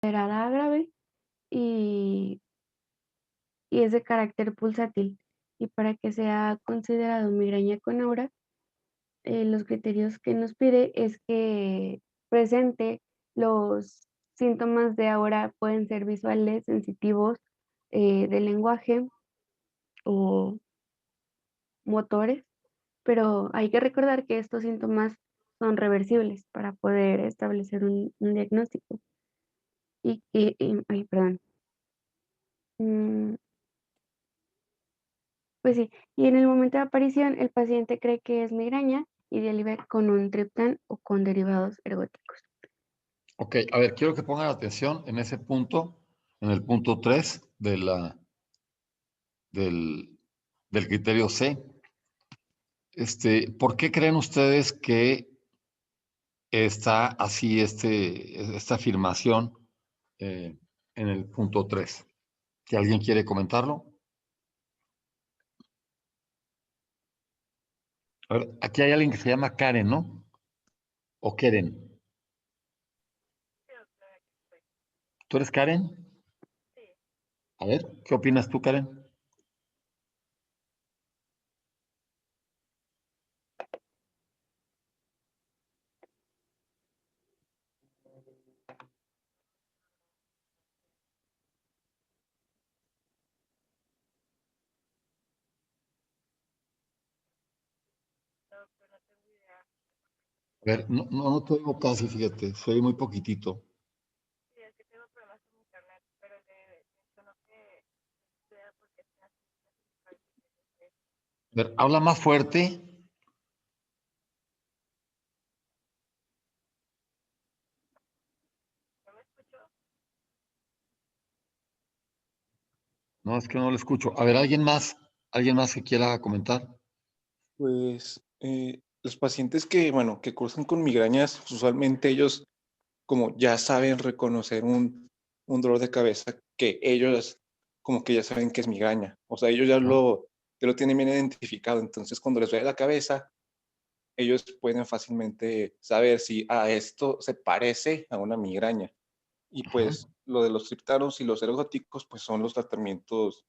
considerada grave y, y es de carácter pulsátil. Y para que sea considerado migraña con aura, los criterios que nos pide es que presente los síntomas de aura, pueden ser visuales, sensitivos, del lenguaje o motores, pero hay que recordar que estos síntomas son reversibles para poder establecer un diagnóstico. Y que, ay, perdón. Mm, pues sí, y en el momento de aparición, el paciente cree que es migraña y deriva con un triptán o con derivados ergóticos. Ok, a ver, quiero que pongan atención en ese punto, en el punto 3 del, del criterio C. ¿Por qué creen ustedes que está así esta afirmación en el punto 3? ¿Que alguien quiere comentarlo? A ver, aquí hay alguien que se llama Karen, ¿no? O Keren. ¿Tú eres Karen? A ver, ¿qué opinas tú, Karen? A ver, no te oigo casi, fíjate, soy muy poquitito. A ver, habla más fuerte. No, es que no lo escucho. A ver, alguien más que quiera comentar. Pues los pacientes que, bueno, que cursan con migrañas, usualmente ellos como ya saben reconocer un dolor de cabeza que ellos como que ya saben que es migraña. O sea, ellos Ajá. ya lo tienen bien identificado. Entonces, cuando les duele la cabeza, ellos pueden fácilmente saber si esto se parece a una migraña. Y Ajá. pues lo de los triptanos y los ergóticos, pues son los tratamientos,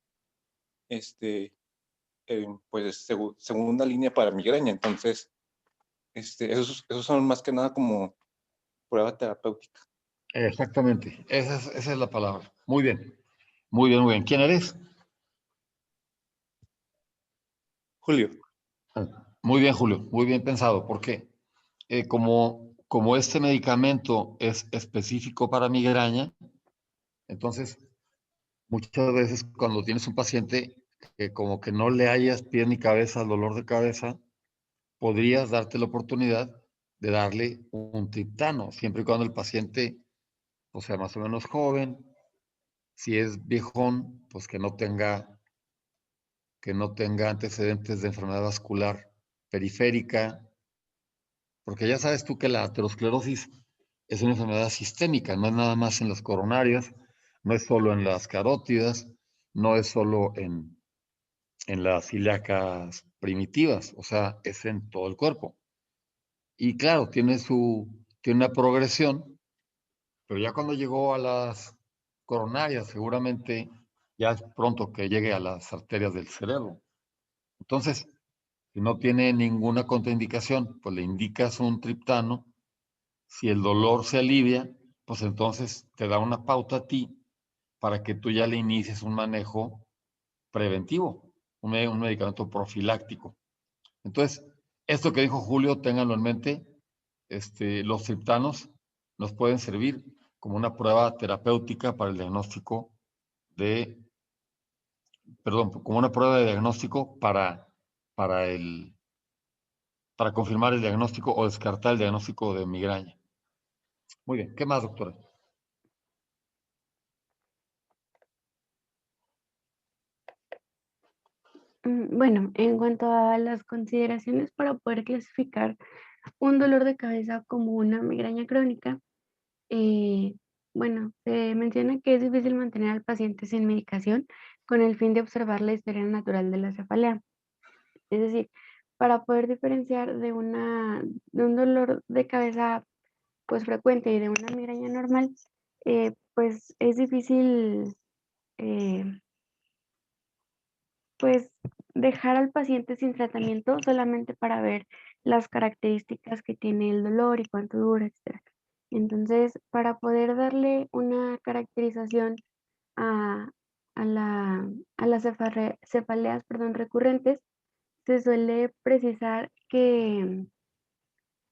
este, pues segunda línea para migraña. Entonces, esos son más que nada como prueba terapéutica. Exactamente, esa es la palabra. Muy bien, muy bien, muy bien. ¿Quién eres? Julio. Muy bien, Julio, muy bien pensado. ¿Por qué? Como este medicamento es específico para migraña, entonces muchas veces cuando tienes un paciente que como que no le hayas pie ni cabeza al dolor de cabeza, podrías darte la oportunidad de darle un triptano, siempre y cuando el paciente, o sea, más o menos joven. Si es viejón, pues que no tenga antecedentes de enfermedad vascular periférica, porque ya sabes tú que la aterosclerosis es una enfermedad sistémica, no es nada más en las coronarias, no es solo en las carótidas, no es solo en las ilíacas primitivas, o sea, es en todo el cuerpo. Y claro, tiene una progresión, pero ya cuando llegó a las coronarias, seguramente ya es pronto que llegue a las arterias del cerebro. Entonces, si no tiene ninguna contraindicación, pues le indicas un triptano. Si el dolor se alivia, pues entonces te da una pauta a ti para que tú ya le inicies un manejo preventivo, un medicamento profiláctico. Entonces, esto que dijo Julio, ténganlo en mente, los triptanos nos pueden servir como una prueba terapéutica para el diagnóstico de, perdón, como una prueba de diagnóstico para el, para confirmar el diagnóstico o descartar el diagnóstico de migraña. Muy bien, ¿qué más, doctora? Bueno, en cuanto a las consideraciones para poder clasificar un dolor de cabeza como una migraña crónica, eh, bueno, se menciona que es difícil mantener al paciente sin medicación con el fin de observar la historia natural de la cefalea. Es decir, para poder diferenciar de un dolor de cabeza pues frecuente y de una migraña normal, pues es difícil pues dejar al paciente sin tratamiento solamente para ver las características que tiene el dolor y cuánto dura, etcétera. Entonces, para poder darle una caracterización a, a las cefaleas, perdón, recurrentes, se suele precisar que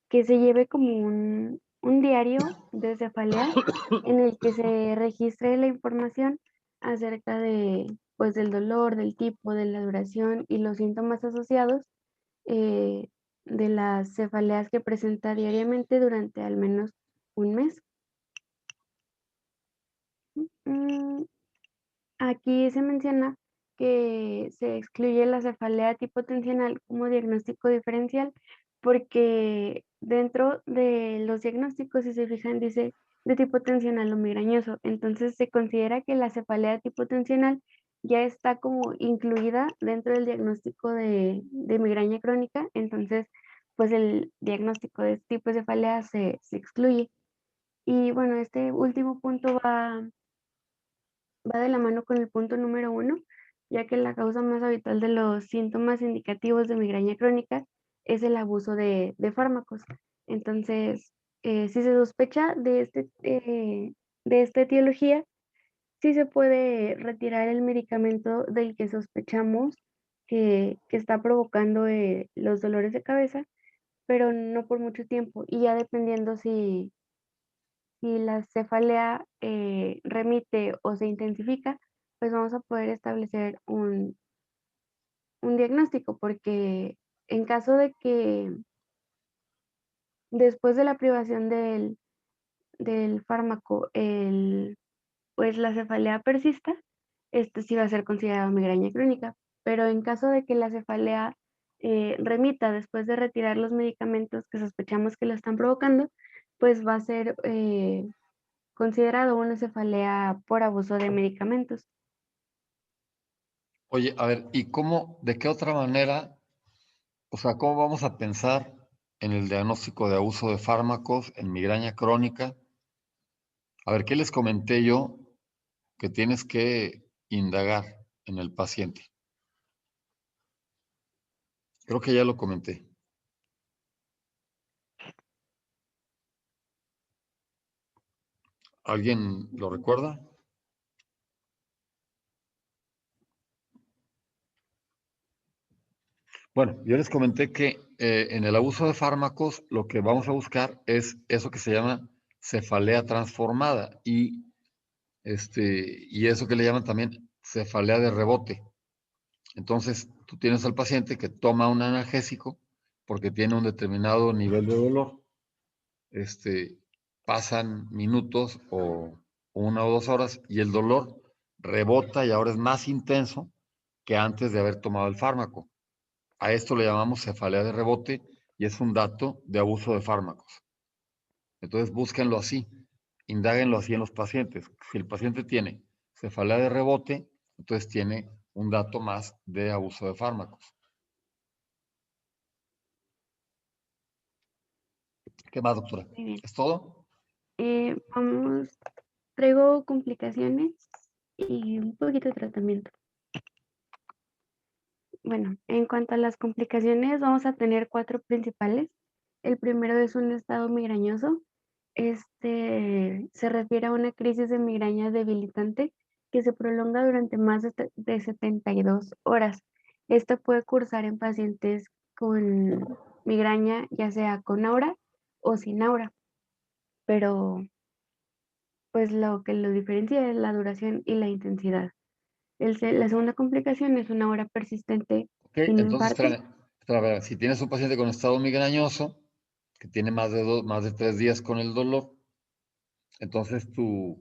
se lleve como un diario de cefaleas en el que se registre la información acerca de, pues, del dolor, del tipo, de la duración y los síntomas asociados eh, de las cefaleas que presenta diariamente durante al menos un mes. Mm, Aquí se menciona que se excluye la cefalea tipo tensional como diagnóstico diferencial porque dentro de los diagnósticos, si se fijan, dice de tipo tensional o migrañoso. Entonces se considera que la cefalea tipo tensional ya está como incluida dentro del diagnóstico de migraña crónica. Entonces, pues el diagnóstico de este tipo de cefalea se excluye. Y bueno, este último punto va de la mano con el punto número 1, ya que la causa más habitual de los síntomas indicativos de migraña crónica es el abuso de fármacos. Entonces, si se sospecha de esta etiología, sí se puede retirar el medicamento del que sospechamos que está provocando los dolores de cabeza, pero no por mucho tiempo. Y ya dependiendo si la cefalea remite o se intensifica, pues vamos a poder establecer un diagnóstico, porque en caso de que después de la privación del fármaco, pues la cefalea persista, esto sí va a ser considerado migraña crónica. Pero en caso de que la cefalea remita después de retirar los medicamentos que sospechamos que lo están provocando, pues va a ser considerado una cefalea por abuso de medicamentos. Oye, a ver, ¿y cómo, de qué otra manera, o sea, cómo vamos a pensar en el diagnóstico de abuso de fármacos en migraña crónica? A ver, ¿qué les comenté yo que tienes que indagar en el paciente? Creo que ya lo comenté. ¿Alguien lo recuerda? Bueno, yo les comenté que en el abuso de fármacos lo que vamos a buscar es eso que se llama cefalea transformada y eso que le llaman también cefalea de rebote. Entonces, tú tienes al paciente que toma un analgésico porque tiene un determinado nivel de dolor. Pasan minutos o 1 o 2 horas y el dolor rebota y ahora es más intenso que antes de haber tomado el fármaco. A esto le llamamos cefalea de rebote y es un dato de abuso de fármacos. Entonces, búsquenlo así, indáguenlo así en los pacientes. Si el paciente tiene cefalea de rebote, entonces tiene un dato más de abuso de fármacos. ¿Qué más, doctora? Muy bien. ¿Es todo? Traigo complicaciones y un poquito de tratamiento. Bueno, en cuanto a las complicaciones, vamos a tener 4 principales. El primero es un estado migrañoso. Este se refiere a una crisis de migraña debilitante que se prolonga durante más de 72 horas. Esto puede cursar en pacientes con migraña, ya sea con aura o sin aura, pero pues lo que lo diferencia es la duración y la intensidad. La segunda complicación es una aura persistente Ok, sin entonces, infarto. espera, si tienes un paciente con estado migrañoso, que tiene más de 3 días con el dolor, entonces tu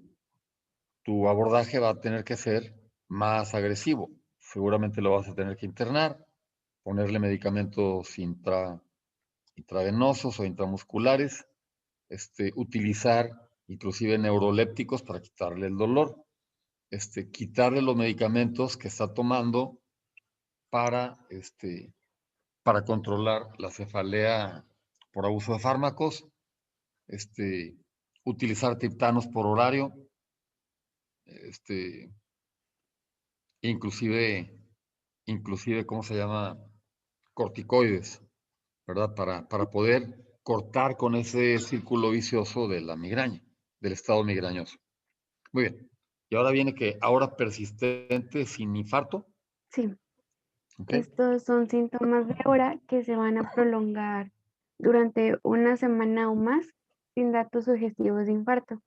abordaje va a tener que ser más agresivo. Seguramente lo vas a tener que internar, ponerle medicamentos intravenosos o intramusculares, utilizar inclusive neurolépticos para quitarle el dolor, quitarle los medicamentos que está tomando para, para controlar la cefalea por abuso de fármacos, utilizar triptanos por horario, este, inclusive, ¿cómo se llama? Corticoides, ¿verdad? Para poder cortar con ese círculo vicioso de la migraña, del estado migrañoso. Muy bien. Y ahora viene que ahora persistente sin infarto. Sí, ¿Ok? estos son síntomas de aura que se van a prolongar durante una semana o más sin datos sugestivos de infarto.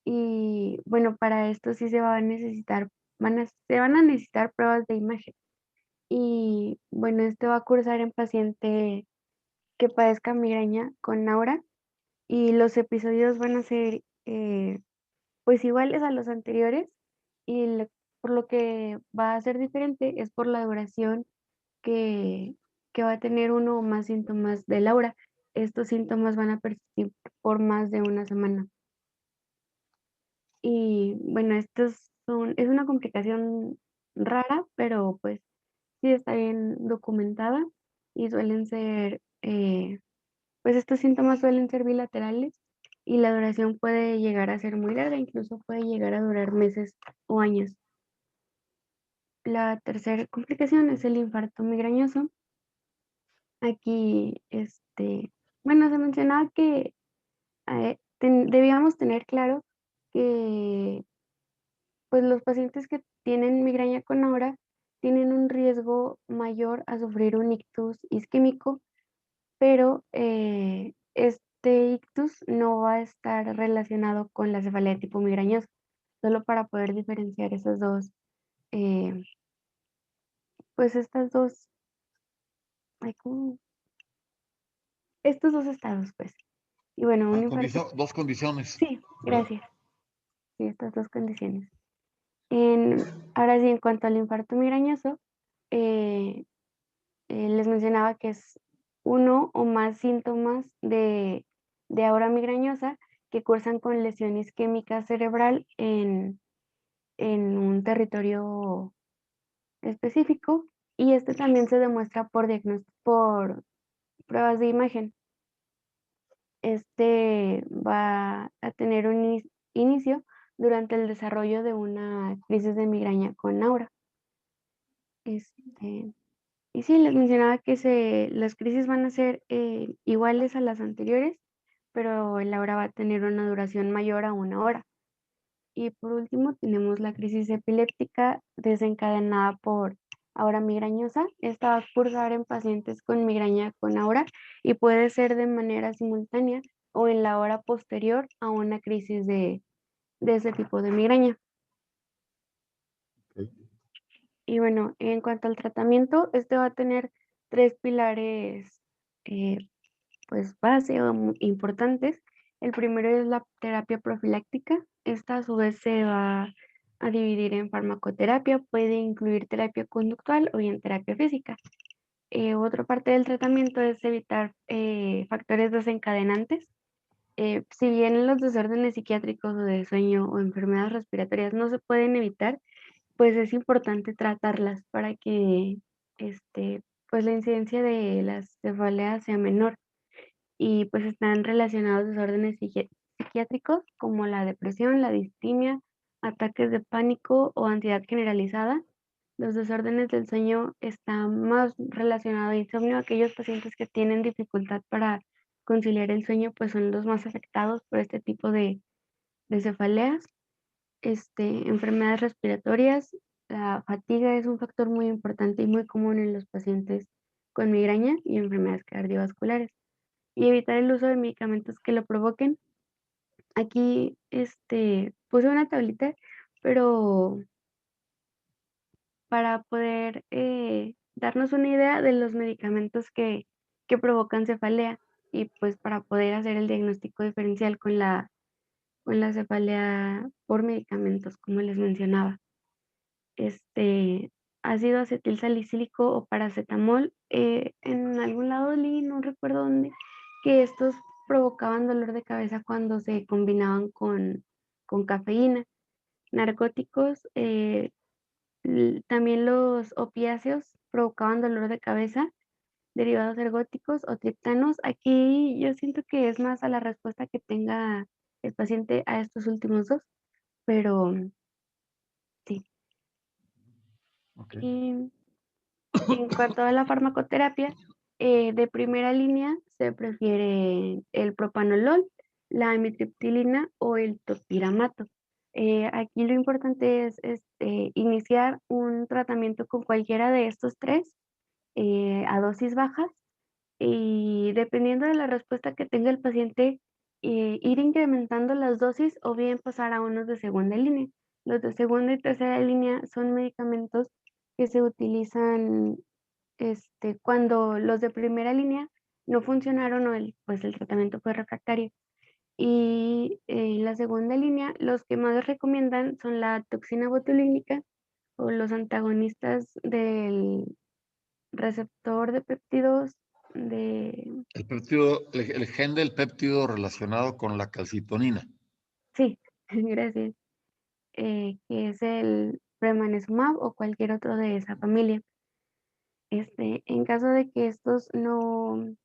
Y bueno, para esto sí se va a necesitar, se van a necesitar pruebas de imagen. Y bueno, esto va a cursar en paciente que padezca migraña con aura y los episodios van a ser pues iguales a los anteriores y por lo que va a ser diferente es por la duración que, que va a tener uno o más síntomas de aura. Estos síntomas van a persistir por más de una semana. Y bueno, es una complicación rara, pero pues sí está bien documentada y suelen ser, pues estos síntomas suelen ser bilaterales y la duración puede llegar a ser muy larga, incluso puede llegar a durar meses o años. La tercera complicación es el infarto migrañoso. Aquí, bueno, se mencionaba que debíamos tener claro que pues los pacientes que tienen migraña con aura tienen un riesgo mayor a sufrir un ictus isquémico, pero este ictus no va a estar relacionado con la cefalea tipo migrañosa, solo para poder diferenciar esas dos, eh, pues estas dos, ay, estos dos estados, pues. Y bueno, un infarto, Dos condiciones. sí, ¿Verdad? gracias, sí, estas dos condiciones. Ahora sí, en cuanto al infarto migrañoso, eh, les mencionaba que es uno o más síntomas de aura migrañosa que cursan con lesión isquémica cerebral en un territorio específico y este también se demuestra por pruebas de imagen. Este va a tener un inicio durante el desarrollo de una crisis de migraña con aura. Este, Y sí, les mencionaba que las crisis van a ser iguales a las anteriores, pero el aura va a tener una duración mayor a una hora. Y por último, tenemos la crisis epiléptica desencadenada por aura migrañosa. Esta va a cursar en pacientes con migraña con aura y puede ser de manera simultánea o en la hora posterior a una crisis de ese tipo de migraña. Ok. Y bueno, en cuanto al tratamiento, este va a tener tres pilares eh, pues base o importantes. El primero es la terapia profiláctica. Esta a su vez se va a dividir en farmacoterapia, puede incluir terapia conductual o bien terapia física. Otra parte del tratamiento es evitar factores desencadenantes. Si bien los desórdenes psiquiátricos o de sueño o enfermedades respiratorias no se pueden evitar, pues es importante tratarlas para que pues la incidencia de las cefaleas sea menor y pues están relacionados desórdenes psiquiátricos como la depresión, la distimia, ataques de pánico o ansiedad generalizada. Los desórdenes del sueño están más relacionados a insomnio. Aquellos pacientes que tienen dificultad para conciliar el sueño pues son los más afectados por este tipo de cefaleas. Enfermedades respiratorias, la fatiga es un factor muy importante y muy común en los pacientes con migraña y enfermedades cardiovasculares y evitar el uso de medicamentos que lo provoquen. Aquí, puse una tablita, pero para poder darnos una idea de los medicamentos que provocan cefalea y pues para poder hacer el diagnóstico diferencial con la cefalea por medicamentos, como les mencionaba. Este, ácido acetil salicílico o paracetamol, en algún lado leí, no recuerdo dónde, que estos provocaban dolor de cabeza cuando se combinaban con cafeína. Narcóticos, también los opiáceos provocaban dolor de cabeza, derivados ergóticos o triptanos. Aquí yo siento que es más a la respuesta que tenga el paciente a estos últimos dos, pero Ok. Y en cuanto a la farmacoterapia, de primera línea se prefiere el propanolol, la amitriptilina o el topiramato. Aquí lo importante es iniciar un tratamiento con cualquiera de estos tres a dosis bajas y dependiendo de la respuesta que tenga el paciente, ir incrementando las dosis o bien pasar a unos de segunda línea. Los de segunda y tercera línea son medicamentos que se utilizan cuando los de primera línea no funcionaron o pues el tratamiento fue refractario. Y en la segunda línea, los que más recomiendan son la toxina botulínica o los antagonistas del receptor de péptidos de El péptido, el gen del péptido relacionado con la calcitonina. sí, gracias, que es el Premanesumab o cualquier otro de esa familia. En caso de que estos no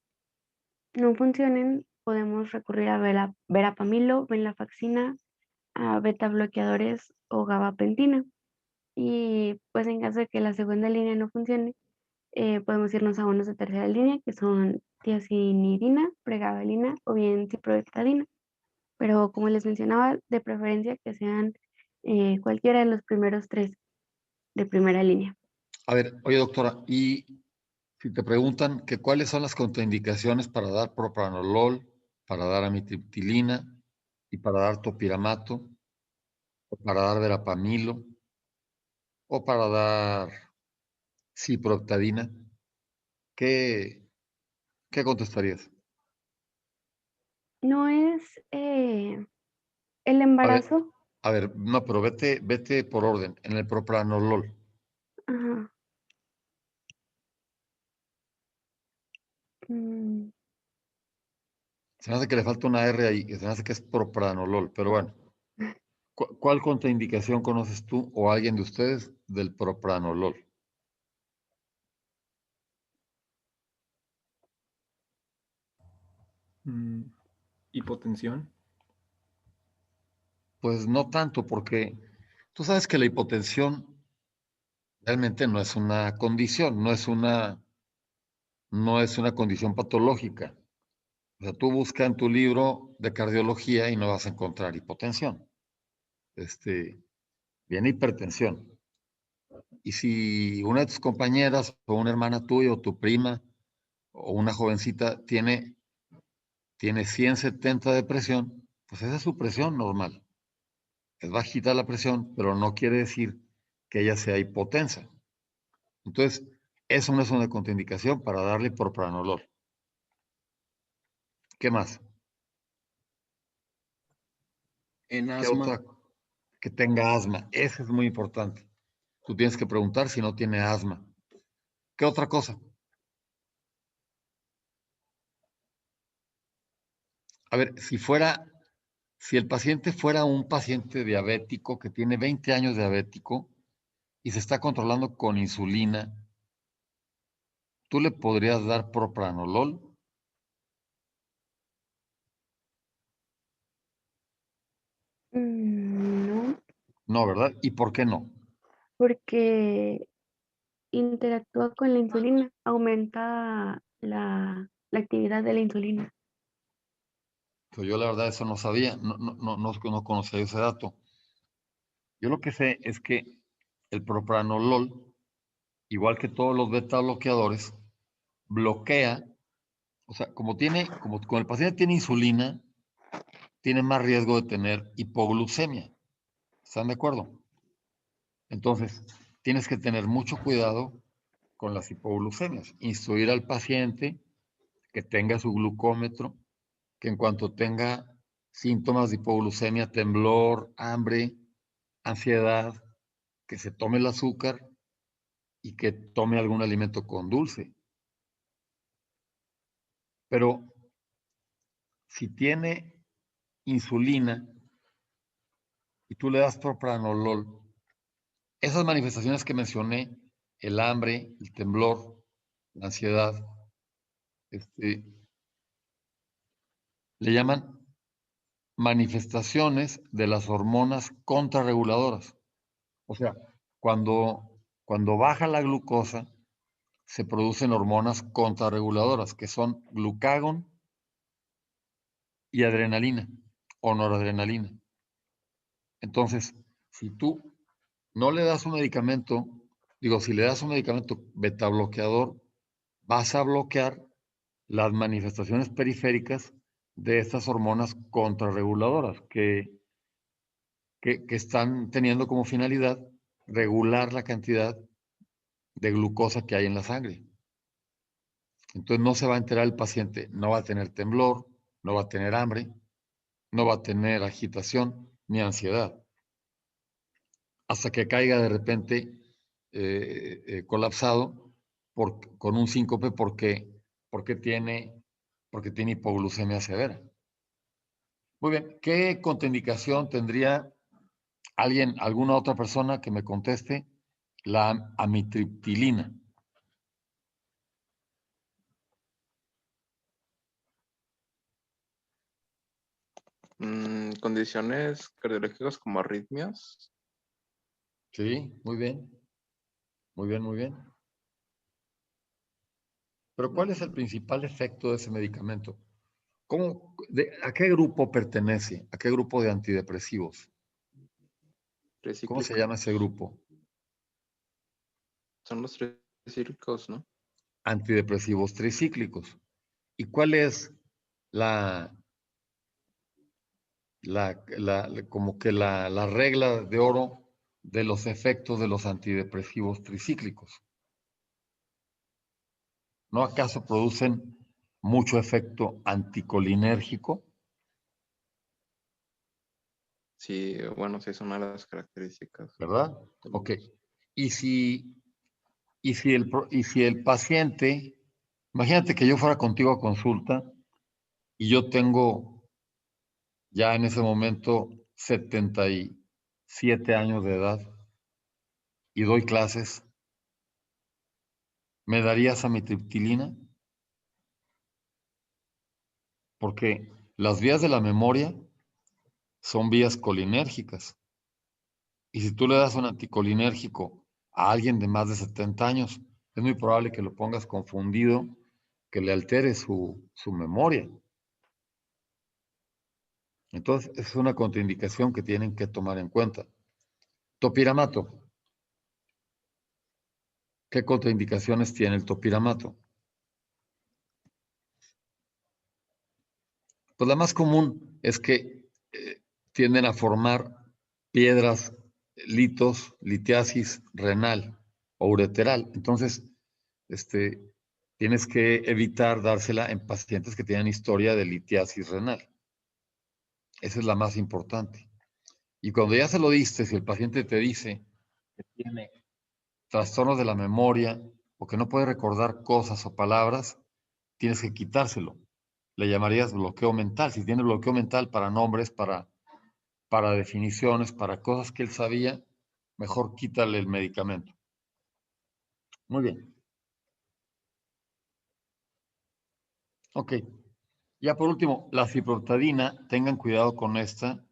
funcionen, podemos recurrir a verapamilo, venlafaxina, a beta bloqueadores o gabapentina. Y pues en caso de que la segunda línea no funcione, podemos irnos a unos de tercera línea, que son tiazinidina, pregabalina o bien ciproheptadina. Pero como les mencionaba, de preferencia que sean cualquiera de los primeros tres de primera línea. A ver, oye doctora, y si te preguntan que cuáles son las contraindicaciones para dar propranolol, para dar amitriptilina y para dar topiramato, o para dar verapamilo, o para dar ciproheptadina, ¿qué, qué contestarías? No es el A ver, embarazo. a ver, no, pero vete por orden. En el propranolol, Ajá. mm, se me hace que le falta una R ahí, se me hace que es propranolol, pero bueno. ¿Cuál contraindicación conoces tú o alguien de ustedes del propranolol? Hipotensión. Pues no tanto, porque tú sabes que la hipotensión realmente no es una condición, no es una condición patológica. O sea, tú busca en tu libro de cardiología y no vas a encontrar hipotensión. Este, Viene hipertensión. Y si una de tus compañeras o una hermana tuya o tu prima o una jovencita tiene 170 de presión, pues esa es su presión normal. Es bajita la presión, pero no quiere decir que ella sea hipotensa. Entonces, eso no es una contraindicación para darle propranolol. ¿Qué más? En ¿Qué asma. otra? Que tenga asma. Eso es muy importante. Tú tienes que preguntar si no tiene asma. ¿Qué otra cosa? A ver, si el paciente fuera un paciente diabético que tiene 20 años diabético y se está controlando con insulina, ¿tú le podrías dar propranolol? no, No, ¿verdad? ¿Y por qué no? porque interactúa con la insulina, aumenta la actividad de la insulina. Pues yo la verdad eso no sabía, no conocía ese dato. Yo lo que sé es que el propranolol, igual que todos los beta bloqueadores, bloquea, o sea, como el paciente tiene insulina, tiene más riesgo de tener hipoglucemia. ¿Están de acuerdo? Entonces, tienes que tener mucho cuidado con las hipoglucemias. Instruir al paciente que tenga su glucómetro, que en cuanto tenga síntomas de hipoglucemia, temblor, hambre, ansiedad, que se tome el azúcar y que tome algún alimento con dulce. Pero si tiene insulina y tú le das propranolol, esas manifestaciones que mencioné, el hambre, el temblor, la ansiedad, este, le llaman manifestaciones de las hormonas contrarreguladoras. O sea, cuando Cuando baja la glucosa, se producen hormonas contrarreguladoras, que son glucagón y adrenalina o noradrenalina. Entonces, si tú no le das un medicamento, si le das un medicamento beta bloqueador, vas a bloquear las manifestaciones periféricas de estas hormonas contrarreguladoras que están teniendo como finalidad regular la cantidad de glucosa que hay en la sangre. Entonces no se va a enterar el paciente, no va a tener temblor, no va a tener hambre, no va a tener agitación ni ansiedad, hasta que caiga de repente colapsado con un síncope porque tiene hipoglucemia severa. Muy bien, ¿qué contraindicación tendría alguna otra persona que me conteste? La amitriptilina. Condiciones cardiológicas como arritmias. Sí, muy bien. Muy bien, muy bien. Pero ¿cuál es el principal efecto de ese medicamento? ¿A qué grupo pertenece? ¿A qué grupo de antidepresivos? ¿Cómo se llama ese grupo? Son los tricíclicos, ¿no? Antidepresivos tricíclicos. ¿Y cuál es como que la regla de oro de los efectos de los antidepresivos tricíclicos? ¿No acaso producen mucho efecto anticolinérgico? Sí, bueno, sí, son una de las características. ¿Verdad? Ok. Y si el paciente, imagínate que yo fuera contigo a consulta y yo tengo ya en ese momento 77 años de edad y doy clases, ¿me darías amitriptilina? Porque las vías de la memoria son vías colinérgicas. Y si tú le das un anticolinérgico a alguien de más de 70 años, es muy probable que lo pongas confundido, que le altere su memoria. Entonces, es una contraindicación que tienen que tomar en cuenta. Topiramato. ¿Qué contraindicaciones tiene el topiramato? Pues la más común es que tienden a formar piedras, litos, litiasis renal o ureteral. Entonces, tienes que evitar dársela en pacientes que tienen historia de litiasis renal. Esa es la más importante. Y cuando ya se lo diste, si el paciente te dice que tiene trastornos de la memoria o que no puede recordar cosas o palabras, tienes que quitárselo. Le llamarías bloqueo mental. Si tiene bloqueo mental para nombres, para definiciones, para cosas que él sabía, mejor quítale el medicamento. Muy bien. Ok. Ya por último, la ciprofloxacina, tengan cuidado con esta,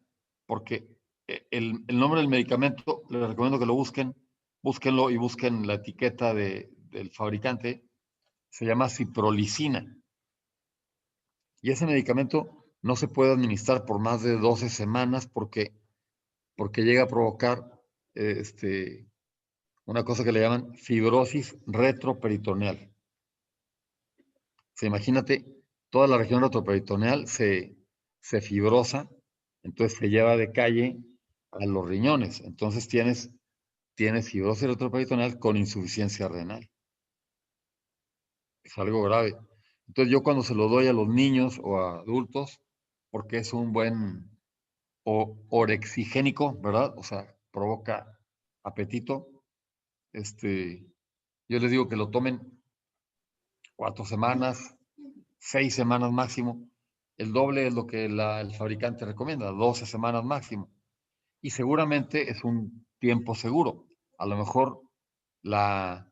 porque el nombre del medicamento, les recomiendo que lo búsquenlo y busquen la etiqueta del fabricante, se llama ciprolicina. Y ese medicamento no se puede administrar por más de 12 semanas porque llega a provocar una cosa que le llaman fibrosis retroperitoneal. Imagínate, toda la región retroperitoneal se fibrosa, entonces se lleva de calle a los riñones. Entonces tienes fibrosis retroperitoneal con insuficiencia renal. Es algo grave. Entonces yo cuando se lo doy a los niños o a adultos, porque es un buen orexigénico, ¿verdad? O sea, provoca apetito. Yo les digo que lo tomen 4 semanas, 6 semanas máximo. El doble es lo que el fabricante recomienda, 12 semanas máximo. Y seguramente es un tiempo seguro. A lo mejor la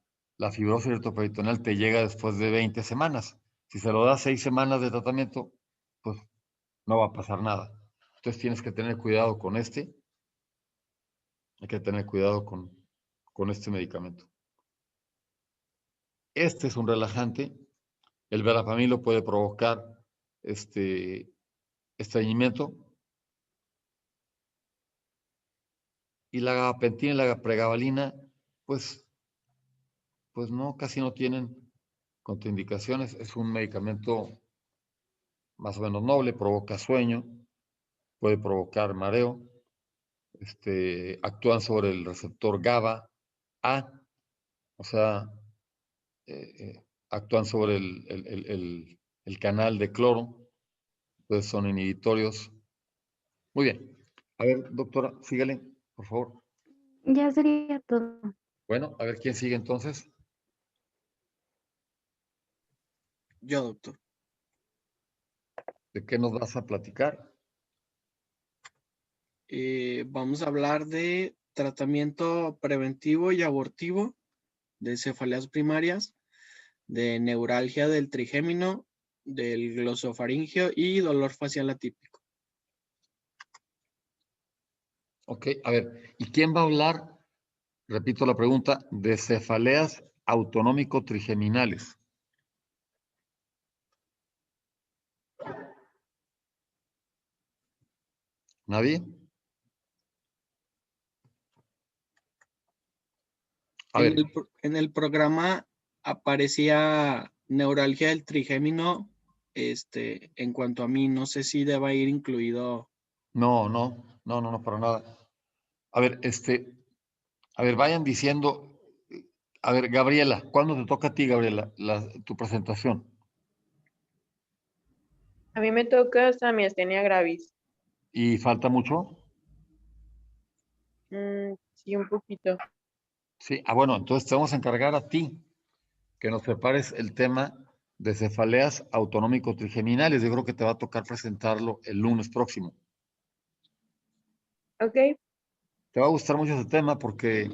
fibrosis retroperitoneal te llega después de 20 semanas. Si se lo das 6 semanas de tratamiento, pues no va a pasar nada. Entonces tienes que tener cuidado con hay que tener cuidado con este medicamento. Este es un relajante. El verapamilo puede provocar estreñimiento. Y la gabapentina y la pregabalina, pues no, casi no tienen contraindicaciones. Es un medicamento más o menos noble, provoca sueño, puede provocar mareo, actúan sobre el receptor GABA A, o sea, actúan sobre el canal de cloro, entonces son inhibitorios. Muy bien. A ver, doctora, sígale, por favor. Ya sería todo. Bueno, a ver quién sigue entonces. Yo, doctor. ¿De qué nos vas a platicar? Vamos a hablar de tratamiento preventivo y abortivo de cefaleas primarias, de neuralgia del trigémino, del glosofaringio y dolor facial atípico. Ok, a ver, ¿y quién va a hablar? Repito la pregunta, de cefaleas autonómico-trigeminales. ¿Nadie? A ver, En el programa aparecía neuralgia del trigémino. En cuanto a mí, no sé si deba ir incluido. no, para nada. A ver, vayan diciendo, a ver, Gabriela, ¿cuándo te toca a ti, Gabriela, tu presentación? A mí me toca hasta miastenia gravis. ¿Y falta mucho? Sí, un poquito. Sí, bueno, entonces te vamos a encargar a ti que nos prepares el tema de cefaleas autonómico-trigeminales. Yo creo que te va a tocar presentarlo el lunes próximo. Ok. Te va a gustar mucho este tema porque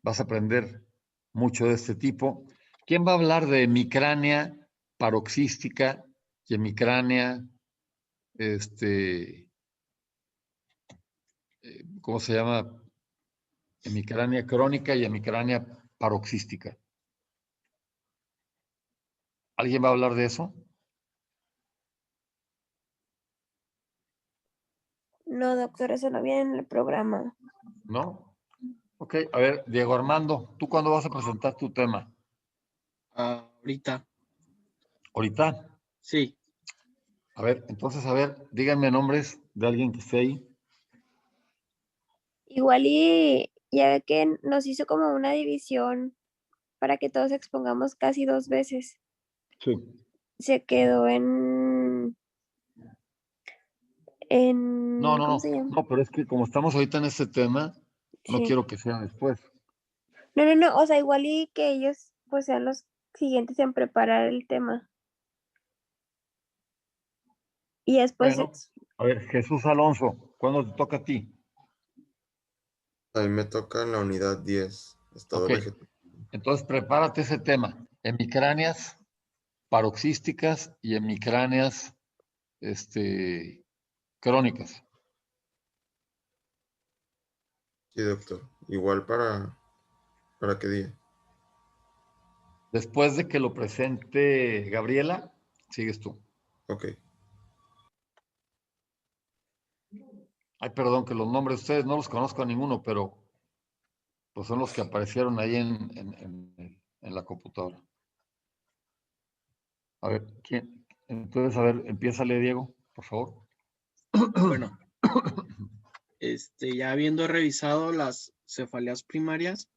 vas a aprender mucho de este tipo. ¿Quién va a hablar de hemicrania paroxística y hemicrania, ¿cómo se llama? Hemicrania crónica y hemicrania paroxística. ¿Alguien va a hablar de eso? No, doctor, eso no viene en el programa. ¿No? Ok, a ver, Diego Armando, ¿tú cuándo vas a presentar tu tema? Ahorita. ¿Ahorita? Sí. A ver, entonces, a ver, díganme nombres de alguien que esté ahí. Igual y ya ve que nos hizo como una división para que todos expongamos casi 2 veces. Sí. Se quedó en, No, ¿cómo se llama? no, pero es que como estamos ahorita en este tema, no Sí. quiero que sea después. No, o sea, igual y que ellos pues sean los siguientes en preparar el tema. Y después, Bueno, a ver, Jesús Alonso, ¿cuándo te toca a ti? A mí me toca en la unidad 10, estado Ok, vegetativo. entonces prepárate ese tema. Hemicráneas paroxísticas y hemicráneas crónicas. Sí, doctor. Igual ¿para qué día? Después de que lo presente Gabriela, sigues tú. Ok. Ay, perdón, que los nombres de ustedes no los conozco a ninguno, pero pues son los que aparecieron ahí en la computadora. A ver, ¿quién? Entonces, a ver, empiézale, Diego, por favor. Bueno, ya habiendo revisado las cefaleas primarias,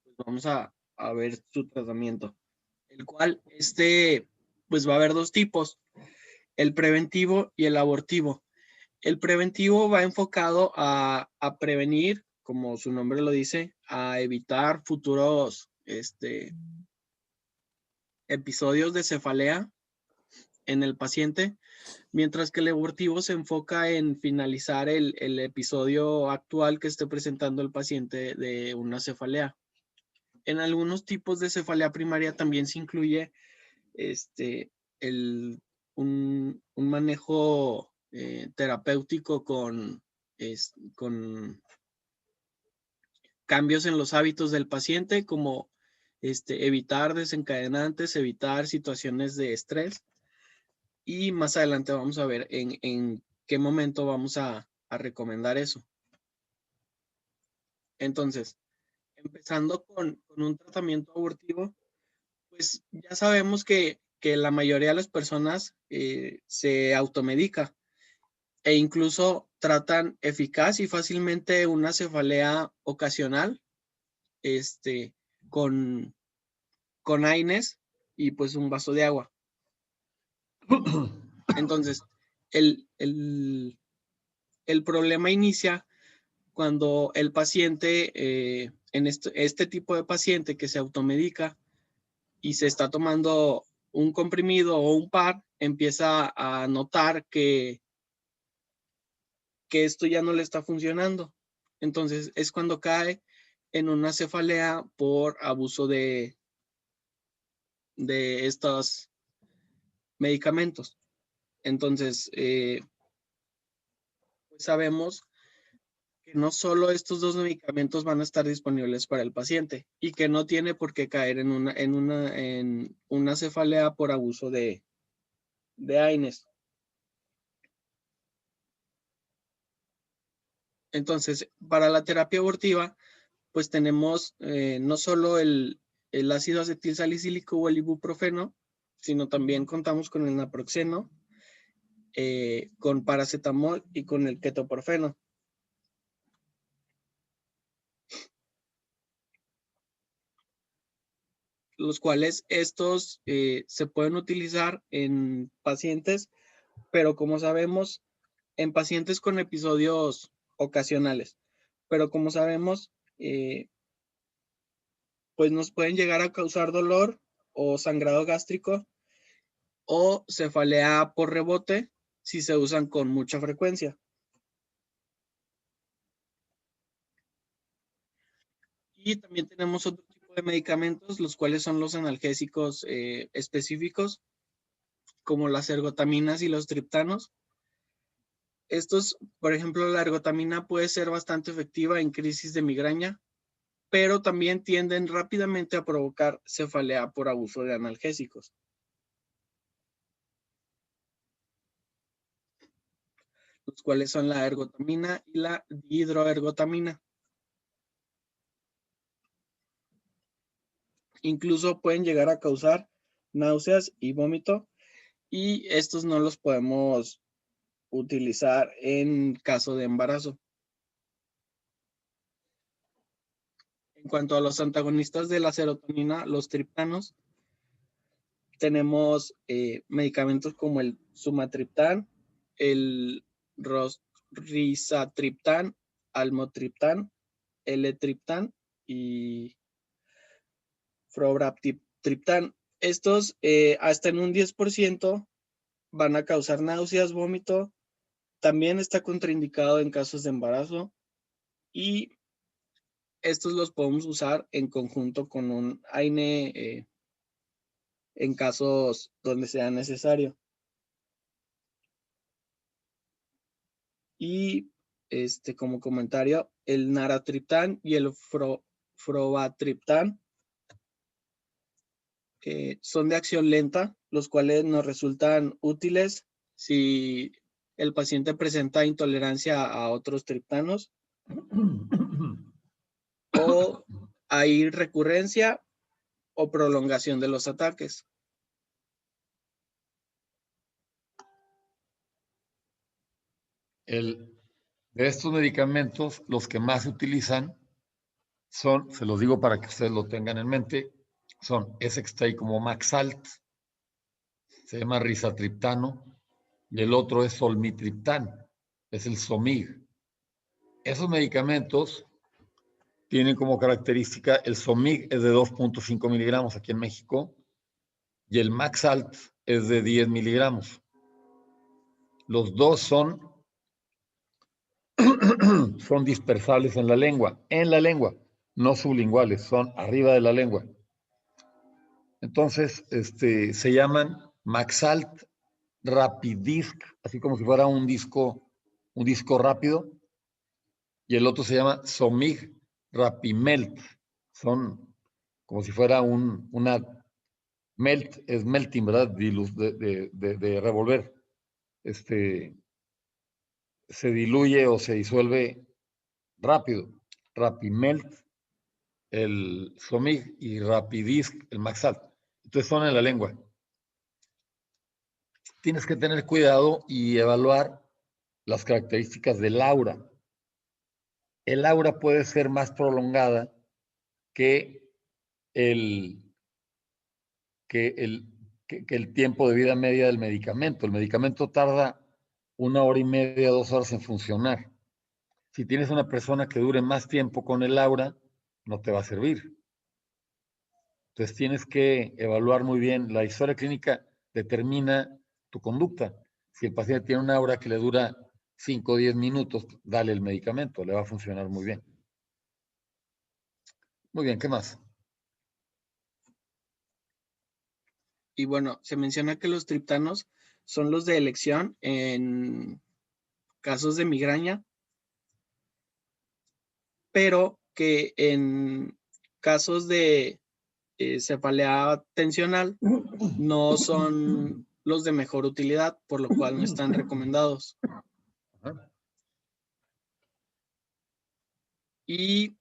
pues vamos a ver su tratamiento. El cual, pues va a haber dos tipos, el preventivo y el abortivo. El preventivo va enfocado a prevenir, como su nombre lo dice, a evitar futuros episodios de cefalea en el paciente, mientras que el abortivo se enfoca en finalizar el episodio actual que esté presentando el paciente de una cefalea. En algunos tipos de cefalea primaria también se incluye un manejo terapéutico con cambios en los hábitos del paciente, como evitar desencadenantes, evitar situaciones de estrés. Y más adelante vamos a ver en qué momento vamos a recomendar eso. Entonces, empezando con un tratamiento abortivo, pues ya sabemos que la mayoría de las personas se automedica e incluso tratan eficaz y fácilmente una cefalea ocasional con AINES y pues un vaso de agua. Entonces, el problema inicia cuando el paciente, en este tipo de paciente que se automedica y se está tomando un comprimido o un par, empieza a notar que esto ya no le está funcionando. Entonces es cuando cae en una cefalea por abuso de estos medicamentos. Entonces, pues sabemos que no solo estos dos medicamentos van a estar disponibles para el paciente y que no tiene por qué caer en una cefalea por abuso de AINES. Entonces, para la terapia abortiva, pues tenemos no solo el ácido acetil salicílico o el ibuprofeno, sino también contamos con el naproxeno, con paracetamol y con el ketoprofeno. Los cuales estos se pueden utilizar en pacientes, pero como sabemos, en pacientes con episodios ocasionales. Pero como sabemos, pues nos pueden llegar a causar dolor o sangrado gástrico o cefalea por rebote si se usan con mucha frecuencia. Y también tenemos otro tipo de medicamentos, los cuales son los analgésicos específicos, como las ergotaminas y los triptanos. Estos, por ejemplo, la ergotamina puede ser bastante efectiva en crisis de migraña, pero también tienden rápidamente a provocar cefalea por abuso de analgésicos. Los cuales son la ergotamina y la dihidroergotamina. Incluso pueden llegar a causar náuseas y vómito, y estos no los podemos utilizar en caso de embarazo. En cuanto a los antagonistas de la serotonina, los triptanos, tenemos medicamentos como el sumatriptán, el rizatriptán, almotriptán, L-triptán y frobraptriptán. Estos hasta en un 10% van a causar náuseas, vómito. También está contraindicado en casos de embarazo y estos los podemos usar en conjunto con un AINE en casos donde sea necesario. Y como comentario, el naratriptán y el frobatriptán son de acción lenta, los cuales nos resultan útiles si el paciente presenta intolerancia a otros triptanos o hay recurrencia o prolongación de los ataques. De estos medicamentos, los que más se utilizan son, se los digo para que ustedes lo tengan en mente, son ese que está ahí como Maxalt, se llama rizatriptano, y el otro es solmitriptán, es el Somig. Esos medicamentos tienen como característica, el Somig es de 2.5 miligramos aquí en México, y el Maxalt es de 10 miligramos. Los dos son dispersables en la lengua, no sublinguales, son arriba de la lengua. Entonces, se llaman Maxalt Rapidisc, así como si fuera un disco rápido, y el otro se llama Somig Rapimelt. Son como si fuera una es melting, ¿verdad? De revolver. Se diluye o se disuelve rápido. Rapimelt, el Somig, y Rapidisc, el Maxalt. Entonces son en la lengua. Tienes que tener cuidado y evaluar las características del aura. El aura puede ser más prolongada que el tiempo de vida media del medicamento. El medicamento tarda 1 hora y media, 2 horas en funcionar. Si tienes una persona que dure más tiempo con el aura, no te va a servir. Entonces tienes que evaluar muy bien. La historia clínica determina tu conducta. Si el paciente tiene una aura que le dura 5 o 10 minutos, dale el medicamento, le va a funcionar muy bien. Muy bien, ¿qué más? Y bueno, se menciona que los triptanos son los de elección en casos de migraña, pero que en casos de cefalea tensional no son los de mejor utilidad, por lo cual no están recomendados. Ajá. Y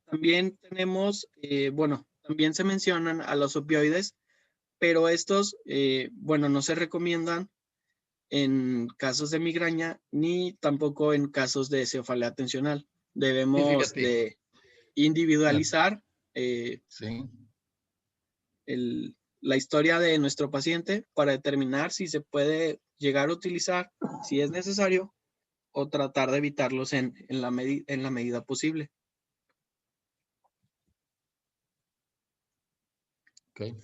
también tenemos, bueno, también se mencionan a los opioides, pero estos, bueno, no se recomiendan en casos de migraña ni tampoco en casos de cefalea tensional. Debemos fíjate. de individualizar Sí. la historia de nuestro paciente para determinar si se puede llegar a utilizar, si es necesario, o tratar de evitarlos en la medida posible. Okay.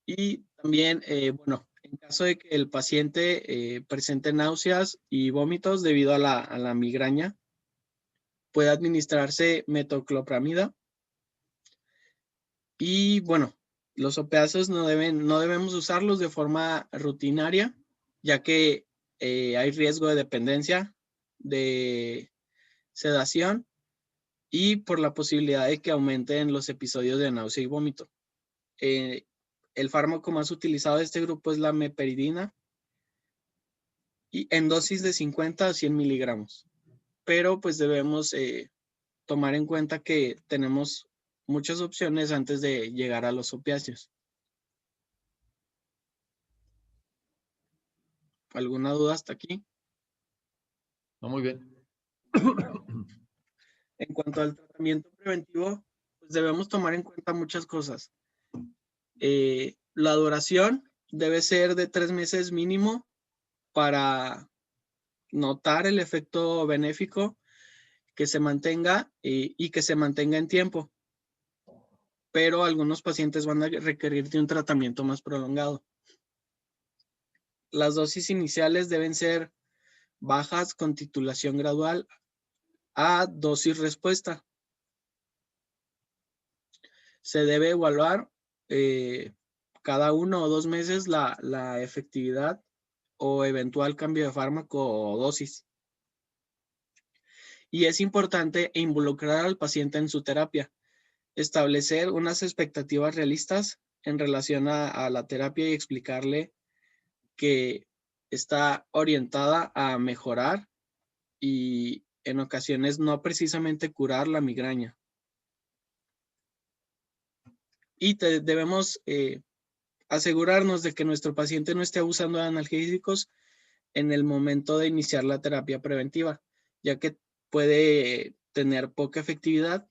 Y también, bueno, en caso de que el paciente presente náuseas y vómitos debido a la migraña, puede administrarse metoclopramida. Y bueno, los opiáceos no debemos usarlos de forma rutinaria, ya que hay riesgo de dependencia, de sedación y por la posibilidad de que aumenten los episodios de náusea y vómito. El fármaco más utilizado de este grupo es la meperidina y en dosis de 50 a 100 miligramos. Pero pues debemos tomar en cuenta que tenemos muchas opciones antes de llegar a los opiáceos. ¿Alguna duda hasta aquí? No, muy bien. En cuanto al tratamiento preventivo, pues debemos tomar en cuenta muchas cosas. La duración debe ser de 3 meses mínimo para notar el efecto benéfico, que se mantenga y que se mantenga en tiempo. Pero algunos pacientes van a requerir de un tratamiento más prolongado. Las dosis iniciales deben ser bajas con titulación gradual a dosis respuesta. Se debe evaluar cada 1 o 2 meses la efectividad o eventual cambio de fármaco o dosis. Y es importante involucrar al paciente en su terapia, establecer unas expectativas realistas en relación a la terapia y explicarle que está orientada a mejorar y en ocasiones no precisamente curar la migraña. Y debemos asegurarnos de que nuestro paciente no esté abusando de analgésicos en el momento de iniciar la terapia preventiva, ya que puede tener poca efectividad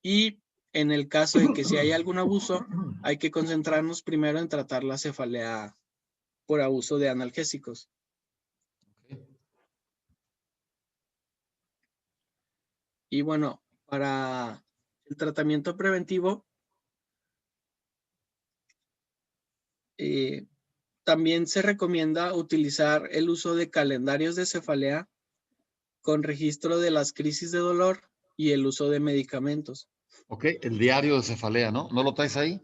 y en el caso de que si hay algún abuso, hay que concentrarnos primero en tratar la cefalea por abuso de analgésicos. Y bueno, para el tratamiento preventivo, también se recomienda utilizar el uso de calendarios de cefalea con registro de las crisis de dolor y el uso de medicamentos. Ok, el diario de cefalea, ¿no? ¿No lo traes ahí?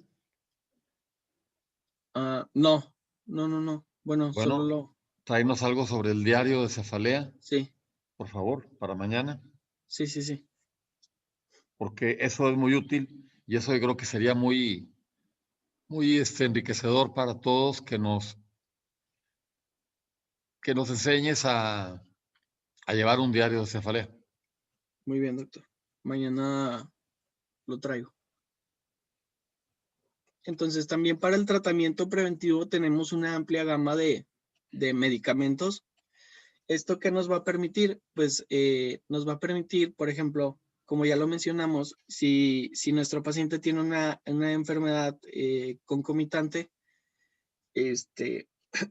No. Bueno, solo Bueno, tráenos algo sobre el diario de cefalea, Sí, por favor, para mañana, sí. porque eso es muy útil Y eso yo creo que sería muy, muy enriquecedor para todos que nos enseñes a llevar un diario de cefalea. Muy bien, doctor. Mañana lo traigo. Entonces, también para el tratamiento preventivo tenemos una amplia gama de medicamentos. ¿Esto qué nos va a permitir? Pues nos va a permitir, por ejemplo, como ya lo mencionamos, si nuestro paciente tiene una enfermedad concomitante,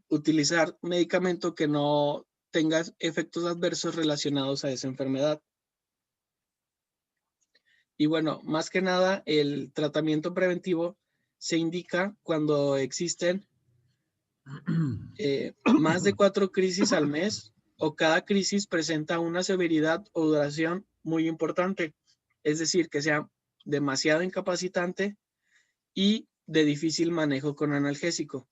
utilizar un medicamento que no tenga efectos adversos relacionados a esa enfermedad. Y bueno, más que nada, el tratamiento preventivo se indica cuando existen más de 4 crisis al mes o cada crisis presenta una severidad o duración muy importante, es decir, que sea demasiado incapacitante y de difícil manejo con analgésico.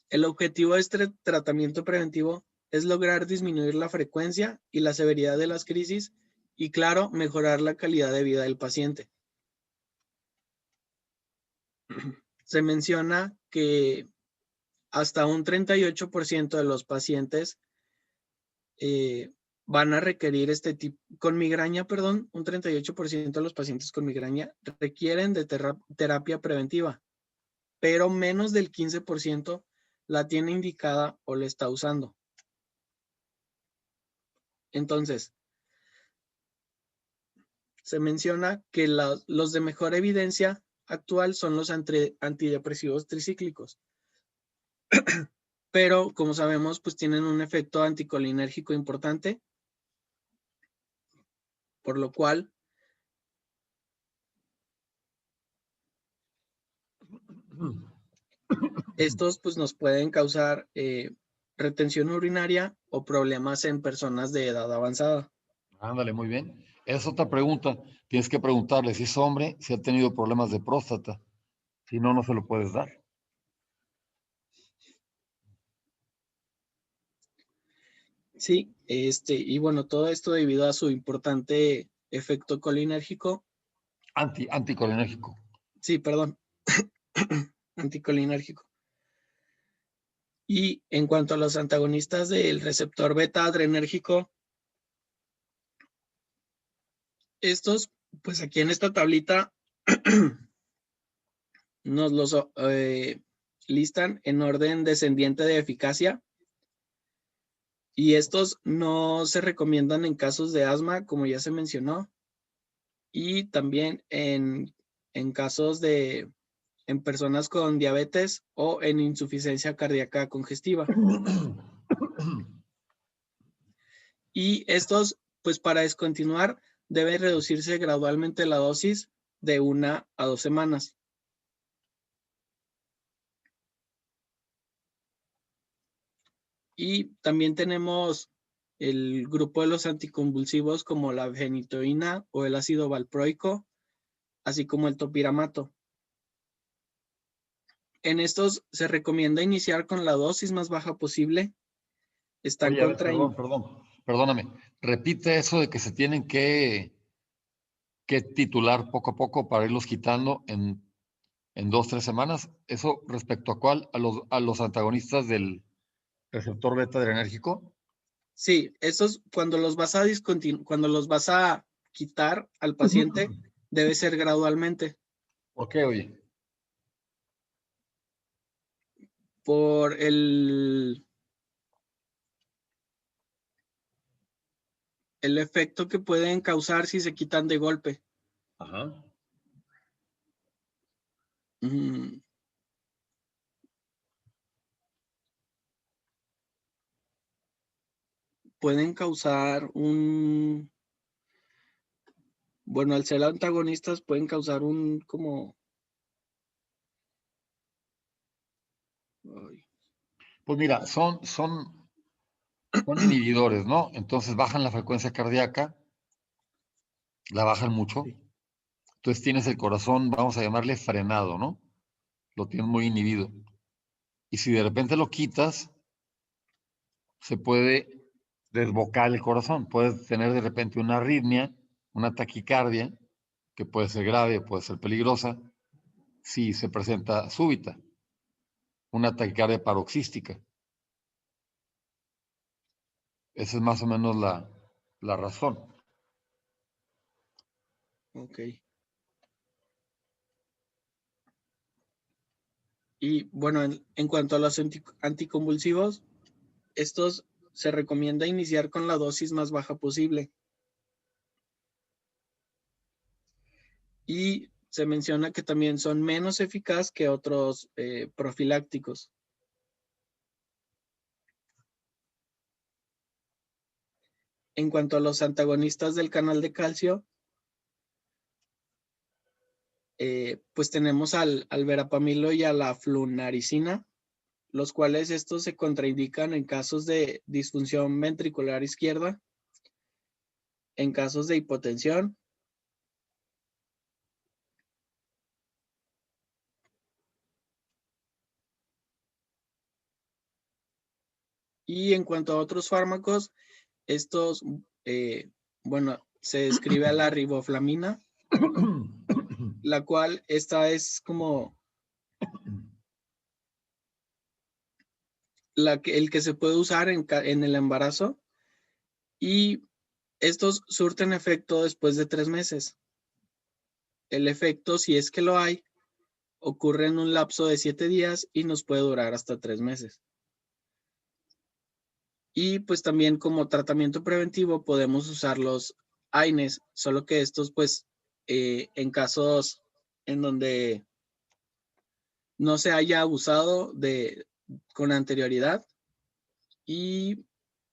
El objetivo de este tratamiento preventivo es lograr disminuir la frecuencia y la severidad de las crisis y, claro, mejorar la calidad de vida del paciente. Se menciona que hasta un 38% de los pacientes van a requerir con migraña, perdón, un 38% de los pacientes con migraña requieren de terapia preventiva, pero menos del 15% la tiene indicada o la está usando. Entonces, se menciona que los de mejor evidencia actual son los antidepresivos tricíclicos. Pero, como sabemos, pues tienen un efecto anticolinérgico importante, por lo cual estos pues nos pueden causar retención urinaria o problemas en personas de edad avanzada. Ándale, muy bien. Es otra pregunta. Tienes que preguntarle si es hombre, si ha tenido problemas de próstata. Si no, no se lo puedes dar. Sí, y bueno, todo esto debido a su importante efecto colinérgico. Anticolinérgico. Sí, perdón. Anticolinérgico. Y en cuanto a los antagonistas del receptor beta adrenérgico, estos, pues aquí en esta tablita nos los listan en orden descendiente de eficacia. Y estos no se recomiendan en casos de asma, como ya se mencionó, y también en casos en personas con diabetes o en insuficiencia cardíaca congestiva. Y estos, pues para descontinuar, debe reducirse gradualmente la dosis de 1 a 2 semanas. Y también tenemos el grupo de los anticonvulsivos como la fenitoína o el ácido valproico, así como el topiramato. En estos se recomienda iniciar con la dosis más baja posible. Están Oye, perdóname. Repite eso de que se tienen que titular poco a poco para irlos quitando en 2, 3 semanas. ¿Eso respecto a cuál? ¿A los antagonistas del receptor beta adrenérgico? Sí, esos cuando los vas a cuando los vas a quitar al paciente, debe ser gradualmente. ¿Por qué, oye? Por el efecto que pueden causar si se quitan de golpe. Ajá. Pueden causar bueno, al ser antagonistas pueden causar como... Ay. Pues mira, son inhibidores, ¿no? Entonces bajan la frecuencia cardíaca, la bajan mucho. Sí. Entonces tienes el corazón, vamos a llamarle frenado, ¿no? Lo tienes muy inhibido. Y si de repente lo quitas, se puede desbocar el corazón. Puedes tener de repente una arritmia, una taquicardia, que puede ser grave, puede ser peligrosa, si se presenta súbita, una taquicardia paroxística. Esa es más o menos la razón. Ok. Y bueno, en cuanto a los anticonvulsivos, estos se recomienda iniciar con la dosis más baja posible. Y se menciona que también son menos eficaz que otros profilácticos. En cuanto a los antagonistas del canal de calcio, pues tenemos al verapamilo y a la flunaricina, los cuales estos se contraindican en casos de disfunción ventricular izquierda, en casos de hipotensión, y en cuanto a otros fármacos, estos, bueno, se describe a la riboflamina, la cual esta es como el que se puede usar en el embarazo, y estos surten efecto después de 3 meses. El efecto, si es que lo hay, ocurre en un lapso de 7 días y nos puede durar hasta 3 meses. Y pues también como tratamiento preventivo podemos usar los AINES, solo que estos pues en casos en donde no se haya abusado con anterioridad y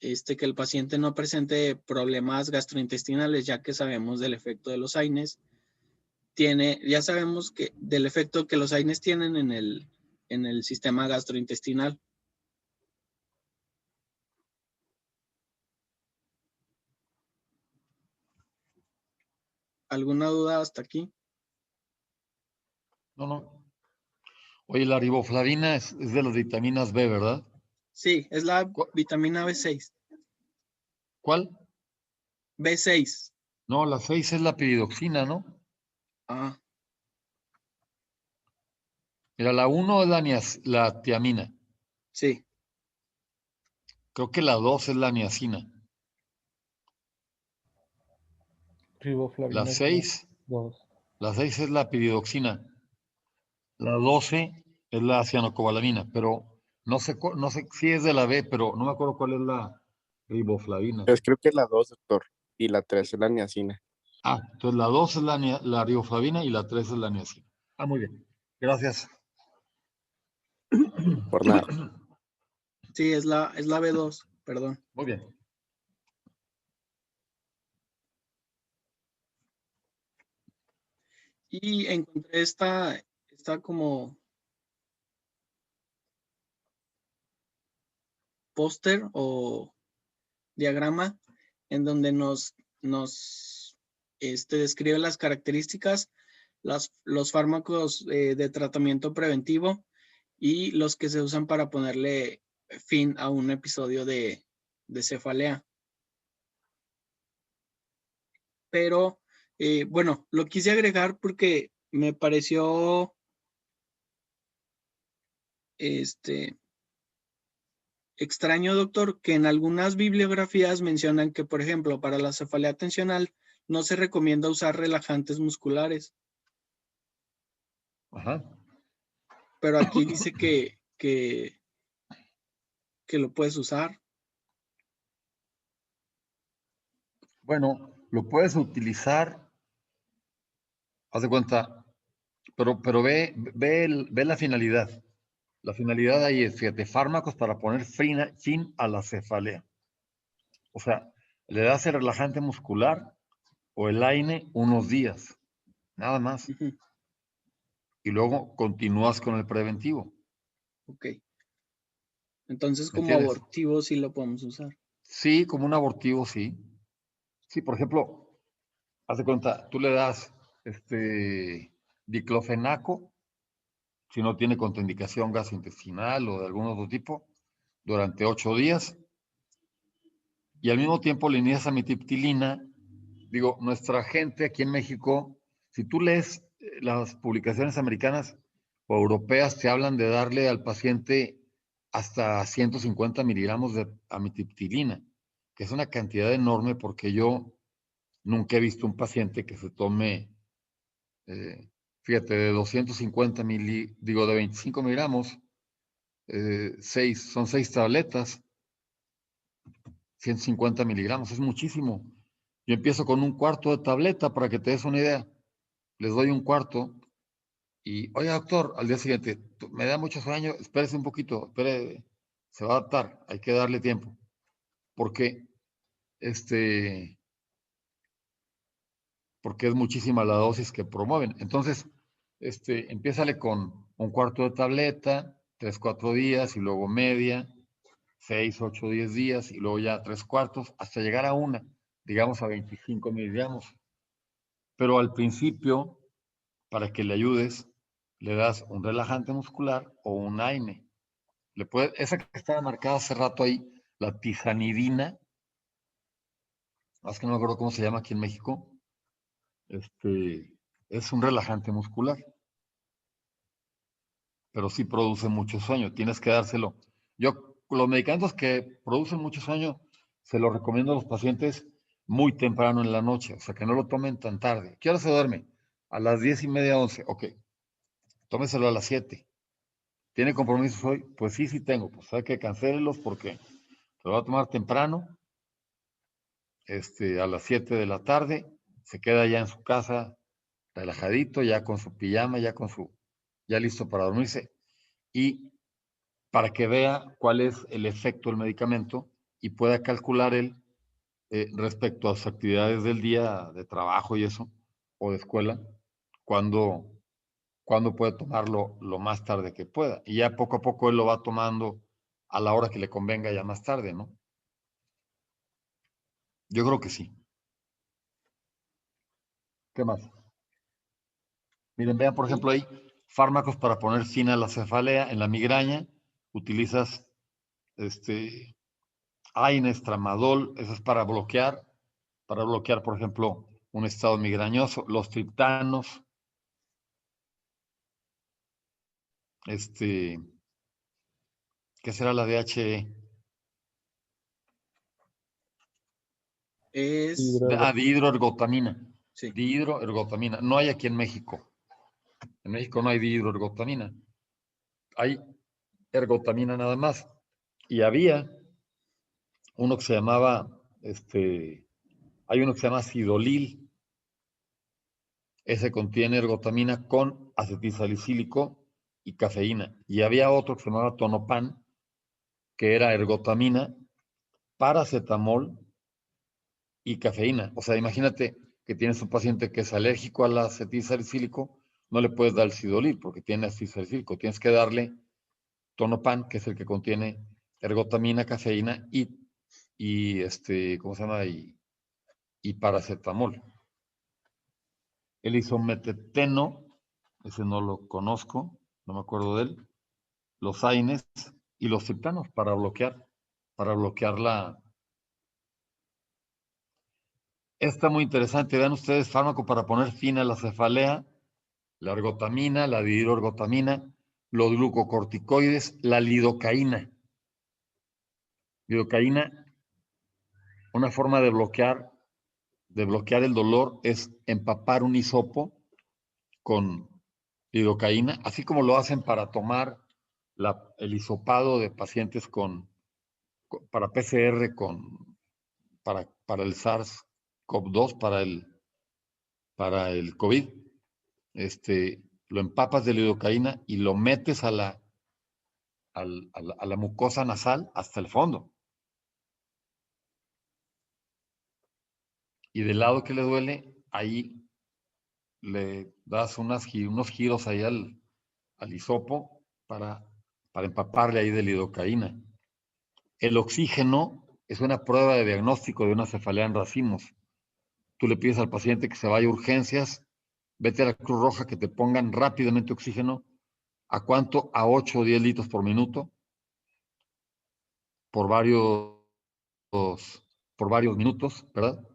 que el paciente no presente problemas gastrointestinales, ya que sabemos del efecto de los AINES. Ya sabemos del efecto que los AINES tienen en el sistema gastrointestinal. ¿Alguna duda hasta aquí? No. Oye, la riboflavina es de las vitaminas B, ¿verdad? Sí, es la vitamina B6. ¿Cuál? B6. No, la 6 es la piridoxina, ¿no? Ah, Mira, la 1 es la tiamina. sí. Creo que la 2 es la niacina. Riboflavina La es 6 es la piridoxina. La 12 es la cianocobalamina, pero no sé si es de la B, pero no me acuerdo cuál es la riboflavina. Pues creo que la 2, doctor, y la 3 es la niacina. Ah, entonces la 2 es la riboflavina y la 3 es la niacina. Ah, muy bien. Gracias. Por nada. Sí, es la B2, perdón. Muy bien. Y encontré esta como póster o diagrama en donde nos describe las características, los fármacos de tratamiento preventivo y los que se usan para ponerle fin a un episodio de cefalea. Pero, bueno, lo quise agregar porque me pareció extraño, doctor, que en algunas bibliografías mencionan que, por ejemplo, para la cefalea tensional no se recomienda usar relajantes musculares. Ajá. Pero aquí dice que lo puedes usar. Bueno, lo puedes utilizar, haz de cuenta, pero ve la finalidad. La finalidad ahí es, fíjate, fármacos para poner fin a la cefalea. O sea, le das el relajante muscular o el AINE unos días, nada más. Uh-huh. Y luego continúas con el preventivo. Ok. Entonces, como ¿Entiendes? abortivo sí lo podemos usar. Sí, como un abortivo, sí. Sí, por ejemplo, haz de cuenta, tú le das diclofenaco, si no tiene contraindicación gastrointestinal o de algún otro tipo, durante 8 días. Y al mismo tiempo le inicias amitriptilina. Digo, nuestra gente aquí en México Si tú lees las publicaciones americanas o europeas, te hablan de darle al paciente hasta 150 miligramos de amitriptilina, que es una cantidad enorme porque yo nunca he visto un paciente que se tome, fíjate, de 250 de 25 miligramos, son 6 tabletas, 150 miligramos, es muchísimo. Yo empiezo con un cuarto de tableta para que te des una idea. Les doy un cuarto y, oye, doctor, al día siguiente, me da mucho sueño, espérese un poquito, espere, se va a adaptar, hay que darle tiempo. Porque, porque es muchísima la dosis que promueven. Entonces, empiézale con un cuarto de tableta, 3, 4 días, y luego media, 6, 8, 10 días, y luego ya 3 cuartos, hasta llegar a una, digamos a 25 miligramos. Pero al principio, para que le ayudes, le das un relajante muscular o un AINE. Esa que estaba marcada hace rato ahí, la tizanidina, más que no me acuerdo cómo se llama aquí en México, es un relajante muscular, pero sí produce mucho sueño, tienes que dárselo. Yo, los medicamentos que producen mucho sueño, se los recomiendo a los pacientes muy temprano en la noche, o sea, que no lo tomen tan tarde. ¿Qué hora se duerme? A las 10:30, 11, ok, tómeselo a las 7. ¿Tiene compromisos hoy? Pues sí, sí tengo, pues hay que cancelarlos porque se lo va a tomar temprano, a las 7 de la tarde, se queda ya en su casa, relajadito, ya con su pijama, ya listo para dormirse, y para que vea cuál es el efecto del medicamento y pueda calcular él respecto a sus actividades del día de trabajo y eso, o de escuela, cuándo puede tomarlo lo más tarde que pueda. Y ya poco a poco él lo va tomando a la hora que le convenga ya más tarde, ¿no? Yo creo que sí. ¿Qué más? Miren, vean, por ejemplo, ahí fármacos para poner fin a la cefalea. En la migraña utilizas AINES, tramadol, eso es para bloquear, por ejemplo, un estado migrañoso. Los triptanos, ¿qué será la DHE? Es. Dihidroergotamina. Sí. Dihidroergotamina. No hay aquí en México. En México no hay dihidroergotamina. Hay ergotamina nada más. Y había uno que se llamaba, hay uno que se llama Sidolil. Ese contiene ergotamina con acetilsalicílico y cafeína. Y había otro que se llamaba Tonopan, que era ergotamina, paracetamol y cafeína. O sea, imagínate que tienes un paciente que es alérgico al acetilsalicílico, no le puedes dar el Sidolil porque tiene acetilsalicílico. Tienes que darle Tonopan, que es el que contiene ergotamina, cafeína y ¿cómo se llama? Y paracetamol. El isometeteno, ese no lo conozco, no me acuerdo de él. Los AINES y los triptanos para bloquear la... Está muy interesante, vean ustedes, fármaco para poner fin a la cefalea, la ergotamina, la dihidroergotamina, los glucocorticoides, la lidocaína. Lidocaína, una forma de bloquear el dolor es empapar un hisopo con lidocaína, así como lo hacen para tomar el hisopado de pacientes para PCR, para el SARS-CoV-2, para el COVID. Lo empapas de lidocaína y lo metes a la mucosa nasal hasta el fondo. Y del lado que le duele, ahí le das unos giros ahí al hisopo para empaparle ahí de lidocaína. El oxígeno es una prueba de diagnóstico de una cefalea en racimos. Tú le pides al paciente que se vaya a urgencias, vete a la Cruz Roja que te pongan rápidamente oxígeno. ¿A cuánto? A 8 o 10 litros por minuto por varios minutos, ¿verdad?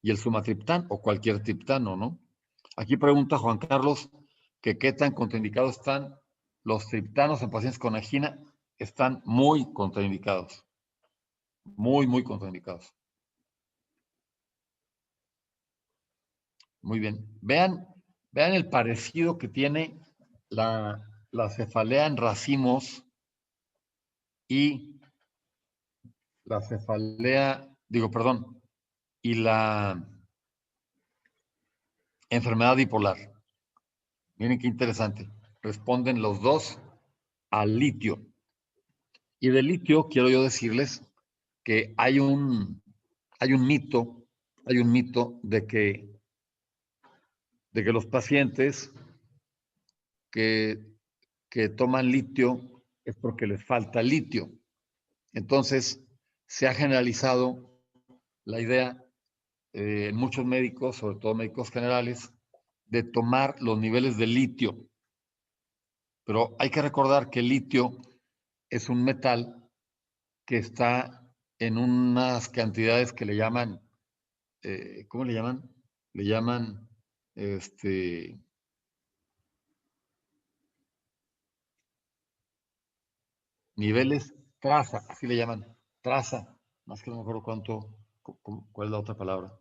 Y el sumatriptán o cualquier triptano, ¿no? Aquí pregunta Juan Carlos que qué tan contraindicados están los triptanos en pacientes con angina. Están muy contraindicados. Muy, muy contraindicados. Muy bien. Vean el parecido que tiene la cefalea en racimos y la cefalea, y la enfermedad bipolar. Miren qué interesante. Responden los dos al litio. Y del litio quiero yo decirles que hay un mito de que los pacientes que toman litio es porque les falta litio. Entonces, se ha generalizado la idea en muchos médicos, sobre todo médicos generales, de tomar los niveles de litio. Pero hay que recordar que el litio es un metal que está en unas cantidades que le llaman, ¿cómo le llaman? Le llaman, niveles traza, así le llaman, traza, más que no me acuerdo cuál es la otra palabra.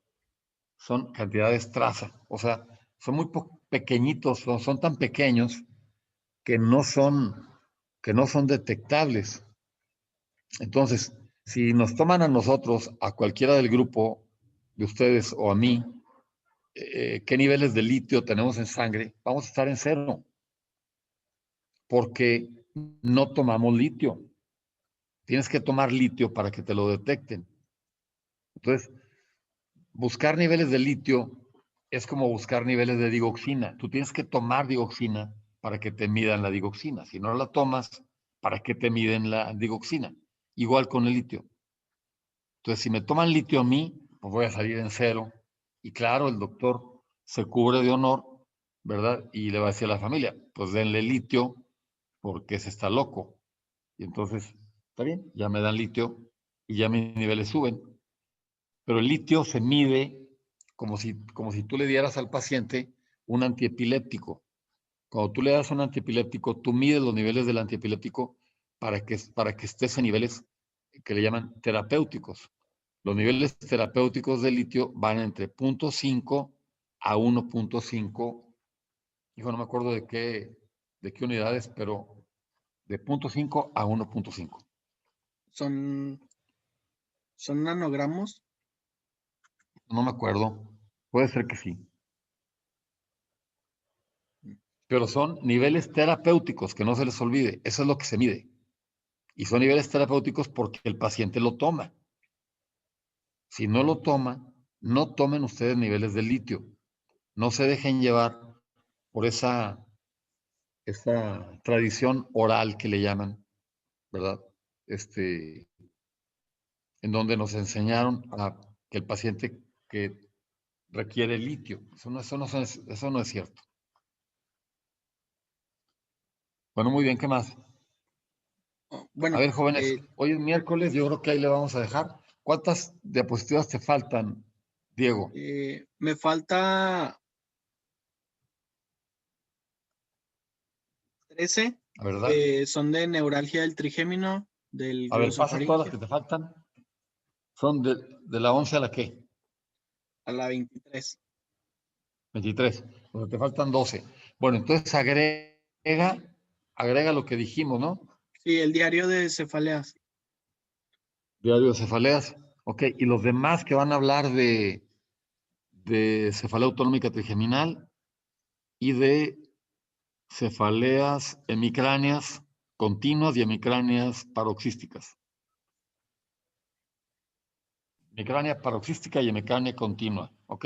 Son cantidades traza, o sea, son muy pequeñitos, son tan pequeños que no son detectables. Entonces, si nos toman a nosotros, a cualquiera del grupo de ustedes o a mí, qué niveles de litio tenemos en sangre, vamos a estar en 0, porque no tomamos litio. Tienes que tomar litio para que te lo detecten. Entonces, buscar niveles de litio es como buscar niveles de digoxina. Tú tienes que tomar digoxina para que te midan la digoxina. Si no la tomas, ¿para qué te miden la digoxina? Igual con el litio. Entonces, si me toman litio a mí, pues voy a salir en 0. Y claro, el doctor se cubre de honor, ¿verdad? Y le va a decir a la familia, pues denle litio porque se está loco. Y entonces, está bien, ya me dan litio y ya mis niveles suben. Pero el litio se mide como si tú le dieras al paciente un antiepiléptico. Cuando tú le das un antiepiléptico, tú mides los niveles del antiepiléptico para que estés en niveles que le llaman terapéuticos. Los niveles terapéuticos de litio van entre 0.5 a 1.5. Hijo, no me acuerdo de qué unidades, pero de 0.5 a 1.5. ¿Son nanogramos? No me acuerdo. Puede ser que sí. Pero son niveles terapéuticos, que no se les olvide. Eso es lo que se mide. Y son niveles terapéuticos porque el paciente lo toma. Si no lo toma, no tomen ustedes niveles de litio. No se dejen llevar por esa tradición oral que le llaman, ¿verdad? En donde nos enseñaron que el paciente que requiere litio. Eso no es cierto. Bueno, muy bien, ¿qué más? Bueno, A ver, jóvenes, hoy es miércoles, yo creo que ahí le vamos a dejar. ¿Cuántas diapositivas te faltan, Diego? me falta 13, ¿Verdad? son de neuralgia del trigémino, del A ver, pasa todas las glosofaringeo, que te faltan. ¿Son de la 11 a la qué? a la 23. 23. O sea, te faltan 12. Bueno, entonces agrega lo que dijimos, ¿no? Sí, el diario de cefaleas. Diario de cefaleas. Ok, y los demás que van a hablar de cefalea autonómica trigeminal y de cefaleas hemicráneas continuas y hemicráneas paroxísticas. Hemicránea paroxística y hemicránea continua, ¿ok?